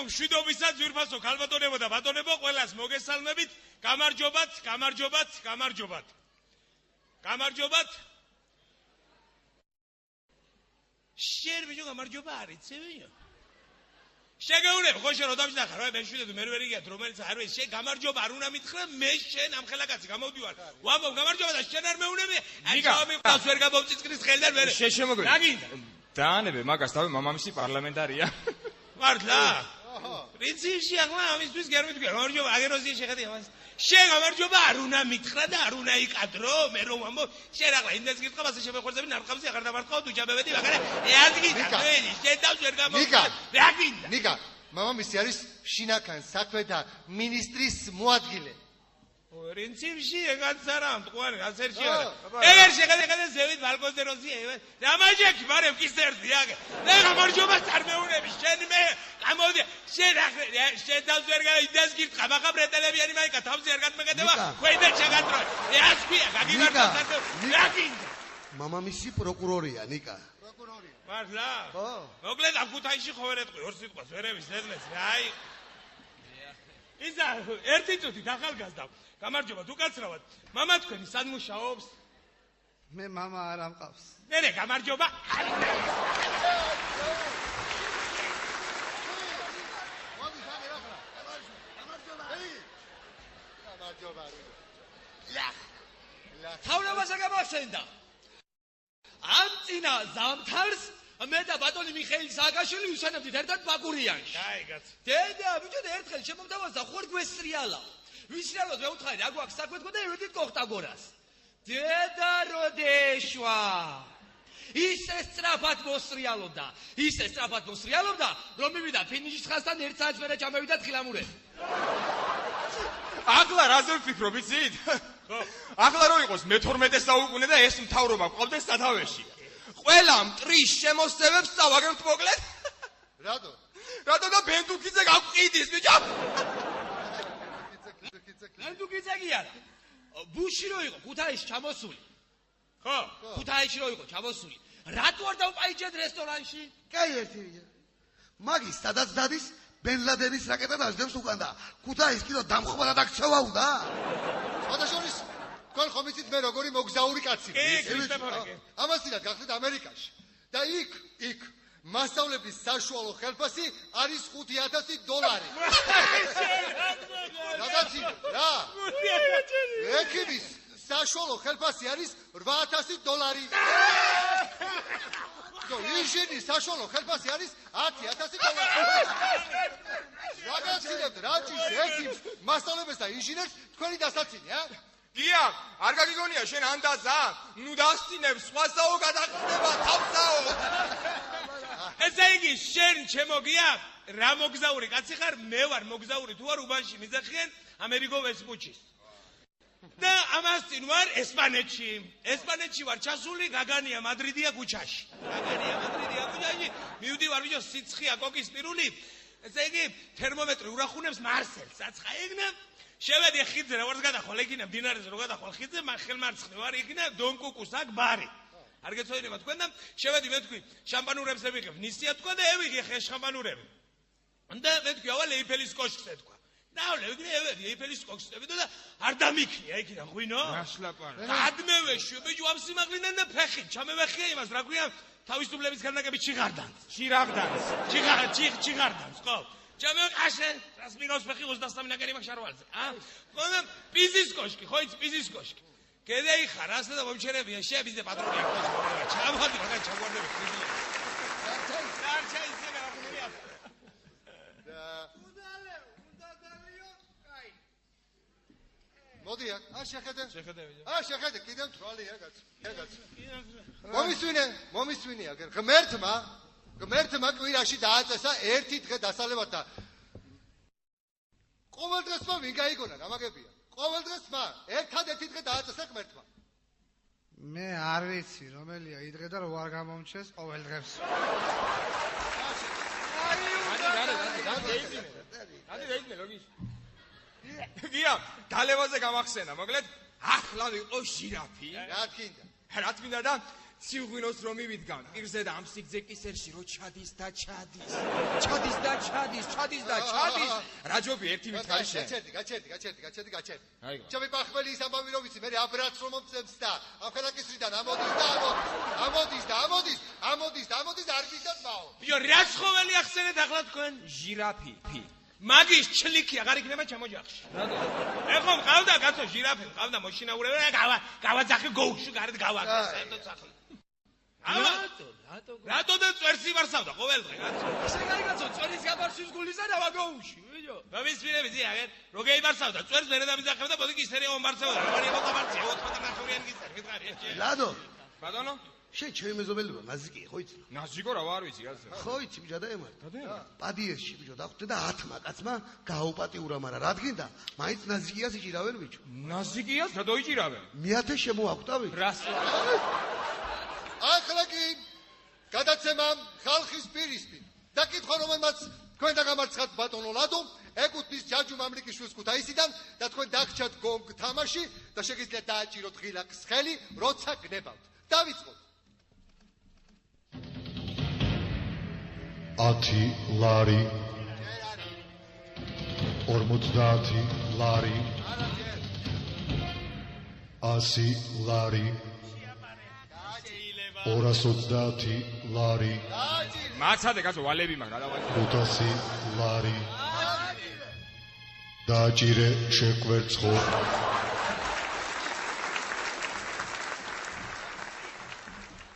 მშვიდობისა ძვირფასო ქალბატონებო და ბატონებო, ყველას მოგესალმებით. გამარჯობათ, გამარჯობათ, გამარჯობათ. გამარჯობათ. შენ ბიჭო გამარჯობა არ იცევიო? შეგეუნებ ხო შენ როდამში ნახარ, მე მშვიდობ მე ვერ იგიათ რომელიც არ ვიცი, შენ გამარჯობა არ უნდა მითხრა, მე შენ ამ ხელაკაცი გამოვდივარ. ვამბობ გამარჯობა და შენ არ მეუნები? აი ჩავამიყავს ვერ გამოვწიწკრის ხელიდან ვერ. შეშემოგვი. რა გინდა? დაანებე მაგას თავი მამამისი პარლამენტარია. მართლა? პრინციპში ახლა ამისთვის გერ მითქვია, გამარჯობა, აგეროზია შეხედე ამას. შენ გამარჯობა არ უნდა მითხრა და არ უნდა იყადრო, მე რომ ვამბობ, შენ ახლა ინდეს გითხრა, ასე შემეხვერძები ნარყამზე აღარ დამარტყავ თუ ჯაბებედი, მაგრამ ეაზგი თქვენი, შენ თავს ვერ გამოვიდა. რა გინდა? ნიკა, მამამისი არის შინაგან საქმე და მინისტრის მოადგილე. პრინციპში ეგაც არა, მტყვარი, რაც ერთი არა. ეგერ შეხედე ზევით ბალკონზე როზია, დამაჯექი, მაგრამ კისერდი აგე. მე გამარჯობას არ მეუნები, შენ მე გამოვიდა. შენ თავს ვერ გაიდეს გირთხა, მაგა ბრეტელებიანი მაიკა თავზე არ გათმეკედება, ქვეიდან შეგატროე. ეს ქვია, გაგიმართა საერთოდ. რა გინდა? მამამისი პროკურორია, ნიკა. პროკურორია. მართლა? ხო. მოკლედ ამ ქუთაისში ხო ვერ ეტყვი, ორ სიტყვას ვერ ევის ნედლეს, აი. ისა ერთი წუთი დახალგაზრდა. გამარჯობა, თუ კაცრავად. მამა თქვენი სად მუშაობს? მე მამა არ ამყავს. ნე, გამარჯობა. თავრობასა გამახსენდა. ამ წინა ზამთარს მე და ბატონი მიხეილ სააკაშვილი ვისვენებდით ერთად ბაკურიანში. აი, კაცო. დედა, ბიჭო, ერთხელ შემოგთავაზა ხوار გვესრიალა. ვისრიალოთ მე უთხარი, რა გვაქვს საქმე თქო და ევედით კოხტაგორას. დედა როდეშვა. ისე სწრაფად მოსრიალობდა, რომ მივიდა ფინიშის ხაზთან 1 საათს მერე ჩამევიდა თხილამურები. ახლა რაზე ვფიქრობ, იცით? ახლა რო იყოს მე-12 საუკუნე და ეს მთავრობა ყავდეს სათავეში. ყველა მტრის შემოსევებს წავაგებთ მოკლედ. რატო? რატო და ბენდუკიძე გაყიდის, ბიჭო? ბენდუკიძე კი არა. ბუში რო იყო ქუთაისში ჩამოსული. ხო? ქუთაისში რო იყო ჩამოსული. რატო არ დავპაიჭეთ რესტორანში? კაი ერთია. მაგის სადაც დადის ბენ-ლადენის რაკეტა დაждებს უკან და ქუთაისს კიდო დამხმარად აქცევა უნდა. შადაშორის თქვენ ხომ იცით მე როგორი მოგზაური კაცი კი, კრისტოფორე, კი. ამასთანავე გახდით ამერიკაში და იქ მასწავლებლის საშუალო ხელფასი არის $5,000. რადგან რა? ექიმის საშუალო ხელფასი არის $8,000. ინჟინრის საშუალო ხელფასი არის $10,000. რაგაცინებთ რაჭის ექიმს, მასწავლებელს და ინჟინერს თქვენი დასაცინე, ა? გია, არ გაგიგონია შენ ანდაზა? ნუ დასწინებ, სხვასაო გადაყდება თავსაო. ესე იგი, შენ ჩემო გია, რა მოგზაური კაცი ხარ? მე ვარ მოგზაური, თუ არ უბანში მიზახიან ამერიკო ვესპუჩის. და ამას წინ ვარ ესპანეთში ვარ ჩასული, გაგანია მადრიდია ქუჩაში. მივდივარ ბიჭო სიცხეა კოკის პირული. ესე იგი, თერმომეტრი ურახუნებს მარსელს, საცხა ეგნა. შევედი ხიდზე, როგორც გადახვალ, ეგინა მდინარეზე რო გადახვალ ხიდზე, ხელმარცხნე ვარ, ეგინა დონკუკუს აქ ბარი. არ გეცოდინება თქვენ და შევედი მე თქვი, შამპანურებს ევიღებ, ნისია თქვა და ევიღე ხე შამპანურები. და მე თქვი, ავალ ეიფელის კოშკზე თქვა. დავლევდი ეიფელის კოშკზე ვიდო და არ დამიქნია იქიდან ღვინო. გაშლაპარა. გადმევეშო, ბიჭო ამ სიმაღლიდან და ფეხით, ჩამევეხია იმას, რა ქვია, თავისუფლების განაკები ჩიღარდანს. ჩიღარდანს, ხო. ჩამევყაშე, რას მიგავს ფეხი 23 ნაკერი მაქვს შარვალზე, ა? ხომ პიზის კოშკი, ხო იცი პიზის კოშკი. კედეი ხარ, ასე და მომჩერებია, შეაბიძე პატრონი აქ კოშკი. ჩამოდი, მაგან ჩაგვარდები ხიზი. დარჩა ისე გაგუნია. მოდი აქ, შეხედე. შეხედე. შეხედე, კიდევ თვალია კაცო. მომისვინე აგერ. ღმერთმა კვირაში დააწესა ერთი დღე დასალევად და ყოველ დღეს ვინ გაიგონა, გამაგებია. ყოველ დღეს ერთადერთი დღე დააწესა ღმერთმა. მე არ ვიცი რომელია იდღე და რო არ გამომჩეს ყოველ დღეს. ადი დაიძინე ლოგის. გია, დალევაზე გამახსენა, მოკლედ, ახლა ვიყო ჟირაფი. რა თქინდა? რა თქინდა და ციუღვინოს რომ მივიდგან პირზე და ამ სიგზე კისერში რო ჩადის და ჩადის რაჯობი ერთი მითხარი შენ გაჩერდი ჩემი პახმელი ის ამბავი რომ ვიცი მე აბრაც რომ მომწევს და ამ ხელაკისრიდან ამოდის არ გიდათ მაო ბიო რა ცხოველი ახსენეთ ახლა თქვენ ჟირაფი ფი მაგის ჩლიქი აღარ იქნება ჩემოჯახში ეხლა მყავდა კაცო ჟირაფი მყავდა მოშინაურები გავაძახი გოუში გარეთ გავაკეთე საერთოდ სახლი რატო და წვერს იმარსავდა ყოველ დღე კაცო ესე კაცო წვერის გაბარშვის გულისა და ვაგოუში ვიჯო გამისვირები დი აგერ როგე იმარსავდა წვერს ვერ დამიზახებდა მოდი კისერი მომარცევდა როგორი მომარცე 99-იანი კისერი მითხარია ლადო ბატონო შენ ჩემი მეზობელი ვარ ნაზიკი ხო იცი ნაზიკო რა არ ვიცი გასა ხო იცი ბიჭო და ემარ პადიესში ბიჭო დახვდე და 10 კაცმა გააუპატიურა მაგრამ რადგინდა მაინც ნაზიკიას იჭირავენ ბიჭო ნაზიკიას რა დაიჭირავენ მეათე შემოაკვდავი რას ახლა კი გადაცემა ხალხის პირისპირ დაკითხვა რომელმაც თქვენ დაგამარცხათ ბატონო ლადო ეკუთვნის ჯაჯუ მამლიკიშვილის ქუთაისიდან და თქვენ დაგჭათ გონგ თამაში და შეგიძლიათ დააჭიროთ ღილაკს ხელი როცა გნებავთ დავიწყოთ 10 ლარი 50 ლარი 100 ლარი 230 ლარი მაცადე კაცო ვალები მაგ გადავაჭირე 500 ლარი დააჭირე შეკვერცხო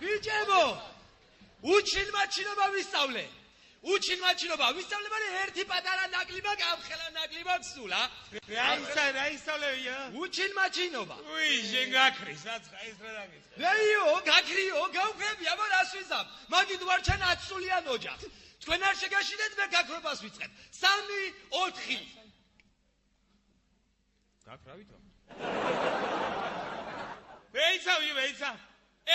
ბიჭებო უჩინმაჩინობა ვისწავლე მაგრამ ერთი პატარა ნაკლიბა გამხელა ნაკლიბა გსულა რა ისწავლებია უჩინმაჩინობა უი შენ გაქრი საცხა ის რა დაგიწყე ლეიო გაქრიო გავფები აბა რას ვიზამ მაგით ვარ ჩან აცულიან ოჯახ თქვენ არ შეგაშინეთ მე გაქრობას ვიწყებ 3-4 გაქრავითო ვეიცა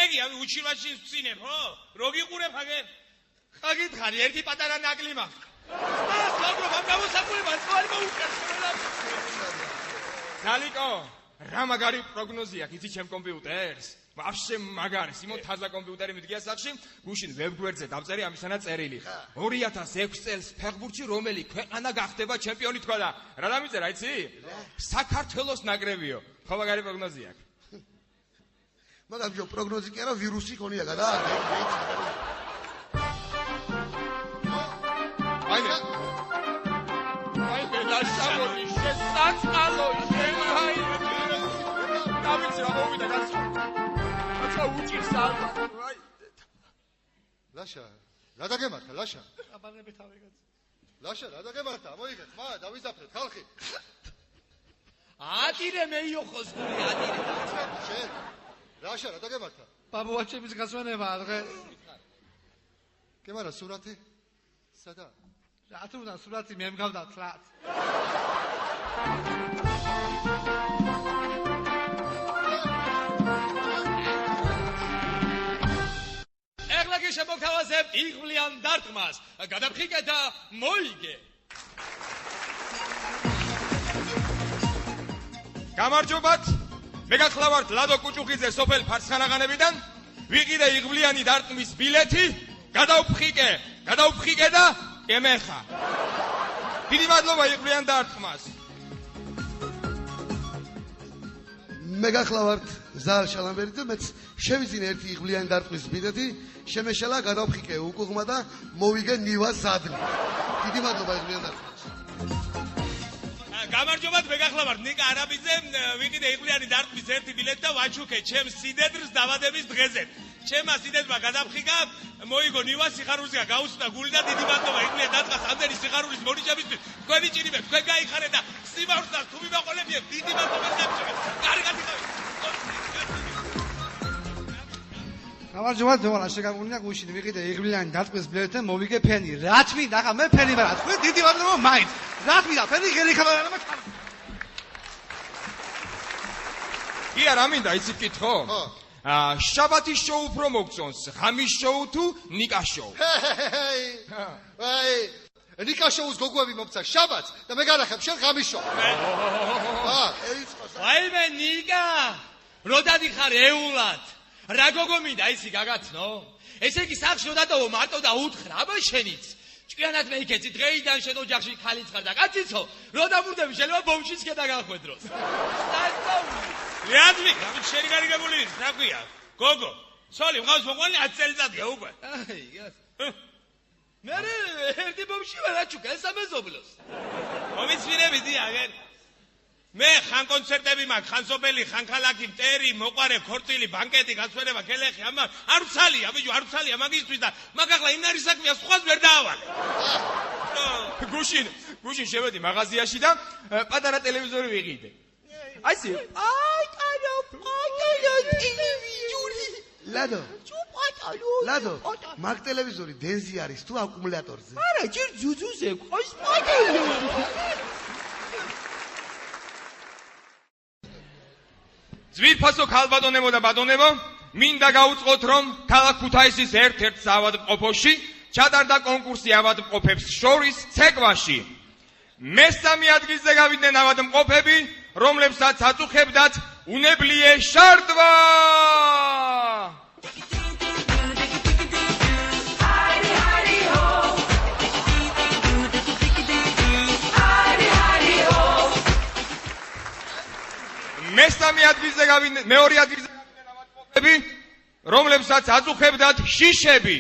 ეგი ამ უჩინმაჩინს ვწინებ ხო რო გიყურებ აგერ აგითხარი ერთი პატარა ნაკლი მაქვს მას გაგრობ ამ გამოსახულებას ხარ მოუკეთე ნალიკო რა მაგარი პროგნოზია იცი ჩემ კომპიუტერს ვაფშე მაგარი სიმონ თაზა კომპიუტერი მიდგია სახში გუშინ ვებგვერდზე დავწერე ამისანა წერილი 2006 წელს ფეხბურთში რომელი ქვეყანა გახდება ჩემპიონი თქვა და რა დამიწერა იცი საქართველოს ნაკრებიო ხო მაგარი პროგნოზია მაგრამ ჯო პროგნოზი კი არა ვირუსი ქონია გადა აი ბედაშამოდი შესაწყალო შენაი დავიცი რა მოვიდა კაცო კაცო უჭირს ალბათ აი ლაშა რა დაგემართა ლაშა აბანები თავი კაცო ლაშა რა დაგემართა მოიგეთ მა დავიზაფრეთ ხალხი ატირე მეიოხოს გული ატირე შენ ლაშა რა დაგემართა ბაბუაჩების გასვენება დღე კი მაგრამ სურათი სადა რატო უნდა სურათი მე მგავდა თლაც ეხლა კი შემოგთავაზებთ იღბლიან დარტყმას გადაფხიკე და მოიგე გამარჯობათ მე გახლავართ ლადო კუჭუხიძე სოფელ ფარცხანაღანებიდან ვიყიდე იღბლიანი დარტყმის ბილეთი გადავფხიკე და ემეხა დიდი მადლობა იღბლიან დარტყმას მე გახლავართ ზალ შალამბერიძე მეც შევიძინე ერთი იღბლიანი დარტყმის ბილეთი შემეშალა გადავფხიკე უკუღმა და მოვიგე ნივა სადნი დიდი მადლობა იღბლიან დარტყმას გამარჯობათ მე გახლავართ ნიკა არაბიძე ვიყიდე იღბლიანი დარტყმის ერთი ბილეთი და ვაჩუქე ჩემს სიდედრს დაბადების დღეზე ჩემმა სიდედრმა გადაფხიკა მოიგო ნივა სიხარულზეა გაუსწრა გული და დიდი მადლობა იღბლიან დარტყმას ამდენი სიხარულის მონიშებისთვის თქვენი ჭირიმებს თქვენ გაიხარეთ და სიმავრს და თუ მიმაყოლებიეთ დიდი მადლობა გაგჩვენეთ კარგად იყავით გამარჯობა დევალა შეგაგუნია გუშინ ვიყიდე იღბლიანი დარტყმის ბილეთი მოვიგე ფენი რა თმინდა ახლა მე ფენი ვარ თქვენ დიდი მადლობა მაინც რა თმინდა ფენი გერი ხარ კი არა მინდა იცით კითხო შაბათის შოუ უფრო მოგწონს ღამის შოუ თუ ნიკას შოუ აი ნიკას შოუს გოგოები მომცა შაბათს და მე განახებ შენ ღამის შოუ ვაიმე ნიკა რო დადიხარ ეულად რა გოგო მინდა ისი გაგაცნო? ესე იგი სახში რო დატოვო მარტო და უთხრა, აბა შენიც. ჭკვიანად მე იქეცი დღეიდან შენ ოჯახში ხალიც ხარ და კაციცო, რო დამურდები შეიძლება ბომშიც კედა გახვედროს. რეადმი, გამი შენი გარიგებული ის, რა ქვია? გოგო, სოლი მყავს მოყვანილი 10 წელიწადია უკვე. აი, გას. მე ერთი ბომში ვარ აჩუქა, ეს ამეზობლოს. მომიცვირები დიახ. მე ხან კონცერტები მაქვს, ხან სოფელი, ხან ქალაქი, მტერი, მოყარე, ქორწილი, ბანკეტი, გასვენება, კელეხი, ამან არ ვცალია, ბიჭო, არ ვცალია მაგისთვის და მაგ ახლა იმ არის საქმეა, სხვას ვერ დაავალე. გუშინ შევედი მაღაზიაში და პატარა ტელევიზორი ვიყიდე. აი ეს ტელევიზორი. ლადო, მაგ ტელევიზორი დენზი არის თუ აკუმულატორზე? არა, ჯერ ძუძუზე ყავს პატარა. ძვირფასო ქალბატონებო და ბატონებო, მინდა გაუწყოთ, რომ ქალაქ ქუთაისის ერთ-ერთ საავადმყოფოში ჩატარდა კონკურსი ავადმყოფებს შორის ცეკვაში. მესამე ადგილზე გავიდნენ ავადმყოფები, რომლებსაც აწუხებდათ უნებლიე შარტვა. მესამე ადგილზე გავიდნენ, მეორე ადგილზე გავიდნენ ავადმყოფები, რომლებსაც აწუხებდათ შიშები.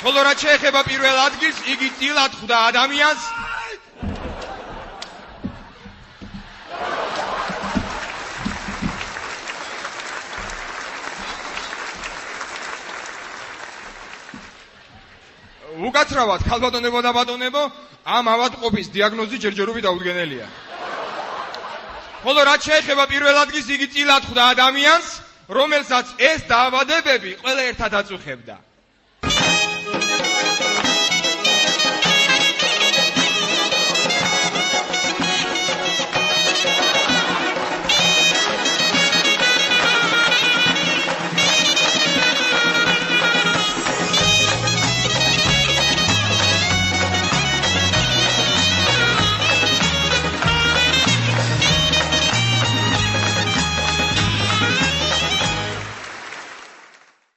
ხოლო რაც შეეხება პირველ ადგილს, იგი წილად ხვდა ადამიანს. უკაცრავად, ქალბატონებო და ბატონებო, ამ ავადმყოფის დიაგნოზი ჯერჯერობით დაუდგენელია. ხოლო რაც შეეხება პირველ ადგილს, იგი წილად ხვდა ადამიანს, რომელსაც ეს დაავადებები ყველა ერთად აწუხებდა.